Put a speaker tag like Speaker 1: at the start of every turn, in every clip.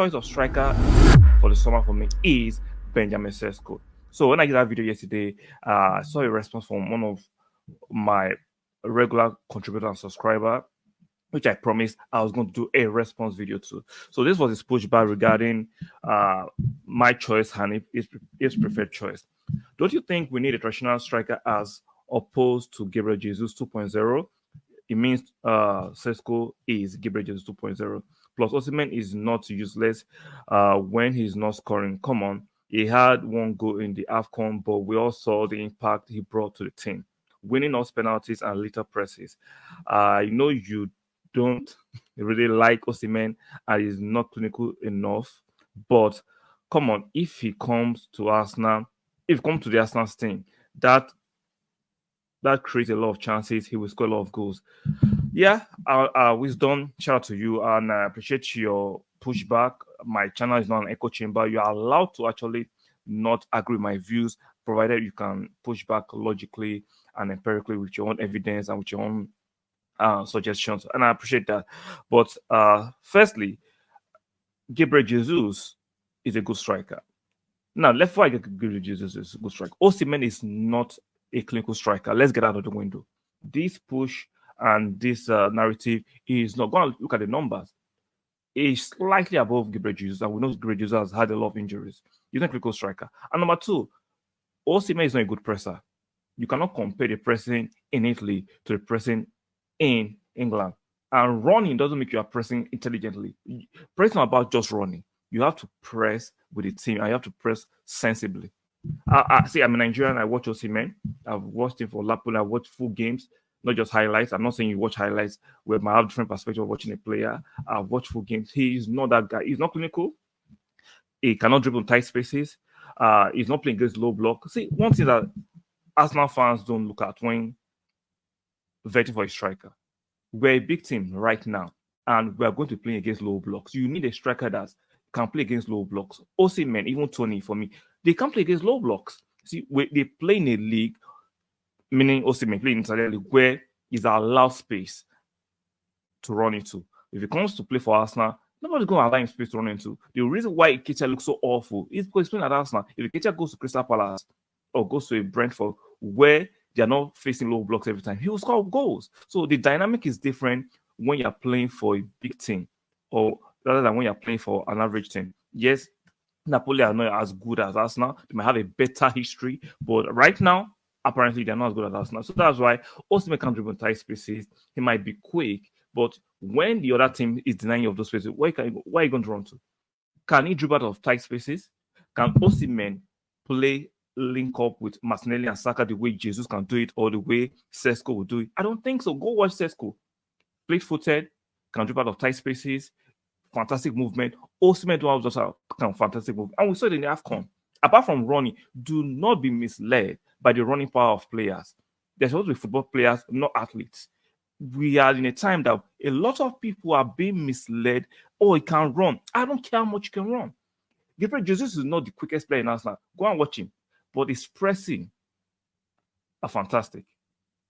Speaker 1: choice of striker for the summer for me is Benjamin Sesko. So when I did that video yesterday, I saw a response from one of my regular contributor and subscriber, which I promised I was going to do a response video to. So this was his pushback regarding uh, my choice and his preferred choice. Don't you think we need a traditional striker as opposed to Gabriel Jesus 2.0? It means Sesko is Gabriel Jesus 2.0. Plus, Osihmen is not useless when he's not scoring. Come on, he had one goal in the AFCON, but we all saw the impact he brought to the team, winning us penalties and little presses. I know you don't really like Osihmen and is not clinical enough, but come on, if he comes to Arsenal, if he comes to the Arsenal team, that creates a lot of chances. He will score a lot of goals. Yeah, Wisdom, shout out to you, and I appreciate your pushback. My channel is not an echo chamber. You are allowed to actually not agree with my views, provided you can push back logically and empirically with your own evidence and with your own suggestions, and I appreciate that. But firstly, Gabriel Jesus is a good striker. Now, left why Gabriel Jesus is a good striker. Osihmen is not a clinical striker. Let's get out of the window. This push and this narrative is not going to look at the numbers. He's slightly above Gabriel Jesus, and we know Gabriel Jesus has had a lot of injuries. He's not a critical striker. And number two, Osihmen is not a good presser. You cannot compare the pressing in Italy to the pressing in England. And running doesn't make you are pressing intelligently. Pressing about just running. You have to press with the team and you have to press sensibly. See, I'm a Nigerian. I watch Osihmen. I've watched him for Lapoli. I watched full games, not just highlights. I'm not saying you watch highlights where I have different perspective of watching a player. I've watched full games. He is not that guy. He's not clinical. He cannot dribble in tight spaces. He's not playing against low block. See, one thing that Arsenal fans don't look at when vetting for a striker. We're a big team right now, and we're going to play against low blocks. You need a striker that can play against low blocks. Osihmen, even Tony, for me, they can't play against low blocks. See, they play in a league, meaning Osihmen playing inside a league where is allowed space to run into. If it comes to play for Arsenal, nobody's going to allow him space to run into. The reason why Iketia looks so awful is because he's playing at Arsenal. If Iketia goes to Crystal Palace or goes to a Brentford where they are not facing low blocks every time, he will score goals. So the dynamic is different when you're playing for a big team or rather than when you're playing for an average team. Yes, Napoli are not as good as Arsenal. They might have a better history, but right now, apparently they're not as good as Arsenal. So that's why Osihmen can't dribble in tight spaces. He might be quick, but when the other team is denying you of those spaces, where are you going to run to? Can he dribble out of tight spaces? Can Osihmen play link up with Martinelli and Saka the way Jesus can do it or the way Sesko will do it? I don't think so. Go watch Sesko. Fleet-footed, can dribble out of tight spaces, fantastic movement. Osihmen do just a fantastic movement. And we saw it in the AFCON. Apart from running, do not be misled by the running power of players. They're supposed to be football players, not athletes. We are in a time that a lot of people are being misled. Oh, he can run. I don't care how much you can run. Gabriel Jesus is not the quickest player in Arsenal. Go and watch him. But his pressing are fantastic.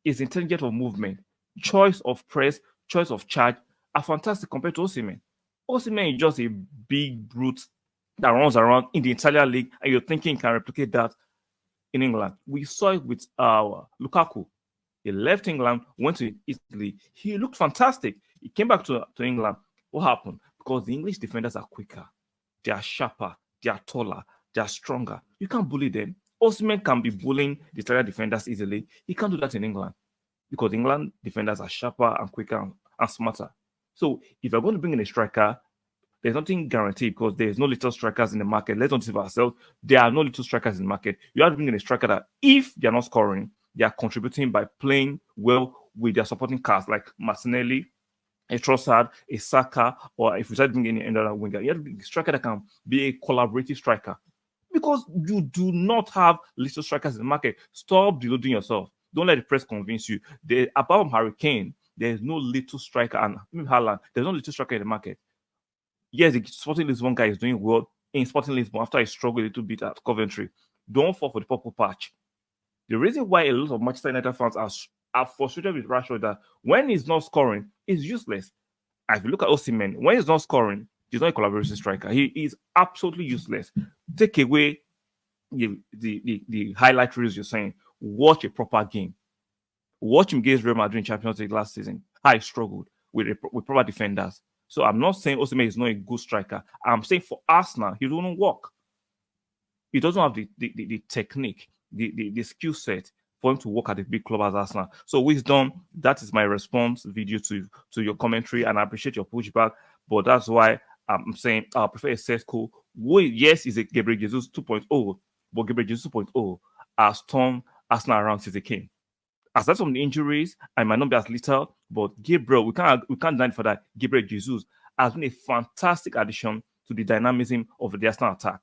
Speaker 1: His intelligence of movement, choice of press, choice of charge are fantastic compared to Osihmen. Osihmen is just a big brute that runs around in the Italian league, and you're thinking he can replicate that in England. We saw it with Lukaku. He left England, went to Italy. He looked fantastic. He came back to England. What happened? Because the English defenders are quicker. They are sharper. They are taller. They are stronger. You can't bully them. Osihmen can be bullying the Italian defenders easily. He can't do that in England because England defenders are sharper and quicker and smarter. So if you're going to bring in a striker, there's nothing guaranteed because there's no little strikers in the market. Let's not deceive ourselves. There are no little strikers in the market. You have to bring in a striker that if they're not scoring, they are contributing by playing well with their supporting cast like Martinelli, a Trossard, a Saka, or if you start bringing in another winger, you have to be a striker that can be a collaborative striker. Because you do not have little strikers in the market. Stop deluding yourself. Don't let the press convince you. Apart from Harry Kane, there's no little striker, and maybe Haaland, there's no little striker in the market. Yes, the Sporting Lisbon guy is doing well in Sporting Lisbon after he struggled a little bit at Coventry. Don't fall for the purple patch. The reason why a lot of Manchester United fans are frustrated with Rashford that when he's not scoring, he's useless. If you look at Osihmen, when he's not scoring, He's not a collaborative striker. He is absolutely useless. Take away the highlight reels you're saying. Watch a proper game. Watch him against Real Madrid in Champions League last season. How he struggled with proper defenders. So I'm not saying Osihmen is not a good striker. I'm saying for Arsenal, he doesn't work. He doesn't have the technique, the skill set for him to work at the big club as Arsenal. So wisdom, that is my response video to your commentary, and I appreciate your pushback. But that's why I'm saying I prefer a Sesko. Yes, is a Gabriel Jesus 2.0, but Gabriel Jesus 2.0 has turned Arsenal around since he came. Aside from the injuries, I might not be as little, but Gabriel, we can't deny for that. Gabriel Jesus has been a fantastic addition to the dynamism of the Arsenal attack.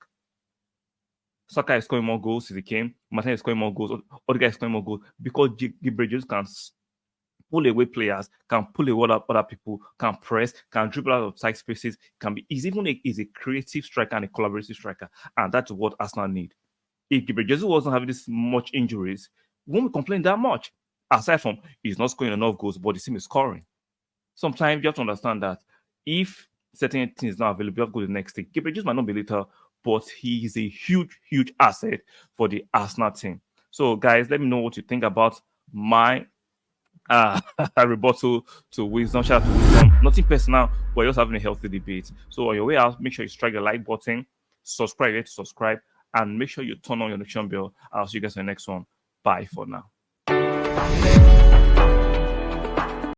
Speaker 1: Saka is scoring more goals since he came. Martin is scoring more goals. Other guys scoring more goals because Gabriel Jesus can pull away players, can pull away other people, can press, can dribble out of tight spaces. He's a creative striker and a collaborative striker, and that's what Arsenal need. If Gabriel Jesus wasn't having this much injuries, we won't complain that much. Aside from he's not scoring enough goals, but the team is scoring. Sometimes you have to understand that if certain things is not available, you have to go to the next thing. Gabriel Jesus might not be little, but he is a huge, huge asset for the Arsenal team. So, guys, let me know what you think about my rebuttal to wisdom. Shout out to wisdom. Nothing personal, but you're also having a healthy debate. So, on your way out, make sure you strike the like button, subscribe to subscribe, and make sure you turn on your notification bell. I'll see you guys in the next one. Bye for now.